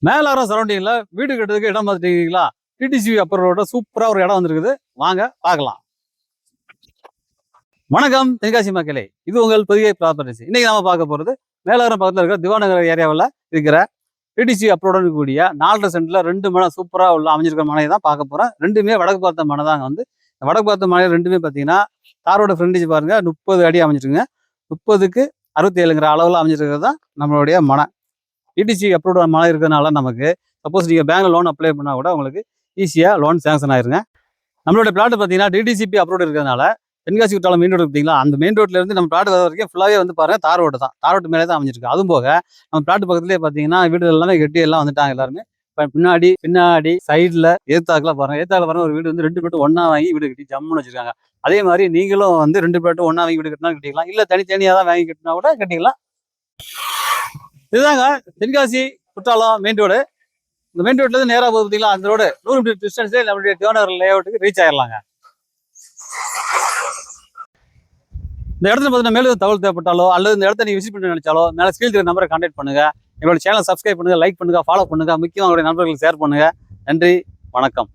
மேலாரம் சரௌண்டிங்ல வீடு கட்டுறதுக்கு இடம் பார்த்துட்டீங்களா? டிடிசிபி அப்ரூவோட சூப்பரா ஒரு இடம் வந்திருக்குது. வாங்க பார்க்கலாம். வணக்கம் தென்காசி மக்களே, இது உங்கள் புதிய ப்ராப்பர்ட்டிஸ். இன்னைக்கு நாம பார்க்க போறது மேலாரம் பக்கத்தில் இருக்கிற திவாநகர் ஏரியாவில் இருக்கிற டிடிசி அப்ரூவோட கூடிய 4.5 சென்ட்ல 2 மனை சூப்பரா உள்ள அமைஞ்சிருக்கிற மனையை தான் பார்க்க போறேன். ரெண்டுமே வடக்கு பார்த்த மனை தாங்க. வடக்கு பார்த்த மனை ரெண்டுமே பார்த்தீங்கன்னா தாரோட ஃப்ரண்டேஜ் பாருங்க 30 அடி அமைஞ்சிருக்குங்க. 30க்கு 67ங்கிற அளவில் அமைஞ்சிருக்கிறது தான் நம்மளுடைய மனை. டிடிசி அப்ரூவ்ட் மழை இருக்கிறதுனால நமக்கு சப்போஸ் நீங்கள் பேங்க்ல லோன் அப்ளை பண்ணால் கூட உங்களுக்கு ஈஸியாக லோன் சேங்ஷன் ஆயிருங்க. நம்மளோட பிளாட் பார்த்தீங்கன்னா டிடிசிபி அப்ரூவ்ட் இருக்கிறதுனால தென்காசி குற்றாலம் மெயின் ரோடு பார்த்தீங்களா, அந்த மெயின் ரோட்ல இருந்து நம்ம பிளாட் வர வரைக்கும் ஃபுல்லாகவே பாருங்க தார் ரோடு தான். தார் ரோட்டு மேலே தான் அமைஞ்சிருக்கு. அதுவும் போக நம்ம பிளாட் பக்கத்துலேயே பார்த்தீங்கன்னா வீடு எல்லாமே கட்டி எல்லாம் வந்துட்டாங்க எல்லாருமே. இப்போ பின்னாடி சைடில் ஏத்தாக்கில் பாருங்க ஒரு வீடு 2 பிளாட் ஒன்றா வாங்கி வீடு கட்டி ஜம்முன்னு வச்சிருக்காங்க. அதே மாதிரி நீங்களும் 2 பிளாட் ஒன்றா வாங்கி வீடு கட்டினா கட்டிக்கலாம், இல்லை தனித்தனியாக தான் வாங்கி கட்டினா கூட கட்டிக்கலாம். இதுதாங்க தென்காசி குற்றாலம் மெயின் ரோடு. இந்த மெயின் ரோட்ல இருந்து நேராக போகுது பார்த்தீங்களா, அந்த ரோடு 100 மீட்டர் டிஸ்டன்ஸ்ல நம்மளுடைய திவாநகர் லேஅவுட்டுக்கு ரீச் ஆயிடலாங்க. இந்த இடத்துல பார்த்தீங்கன்னா மேலும் தகவல் தேவைப்பட்டாலோ அல்லது இந்த இடத்த நீங்க விசிட் பண்ண நினைச்சாலோ மேலே ஸ்கிரீன் இருக்கிற நம்பரை கான்டாக்ட் பண்ணுங்க. எங்களோட சேனல் சப்ஸ்கிரைப் பண்ணுங்க, லைக் பண்ணுங்க, ஃபாலோ பண்ணுங்க. முக்கியமாக உங்களுடைய நண்பர்களுக்கு ஷேர் பண்ணுங்க. நன்றி, வணக்கம்.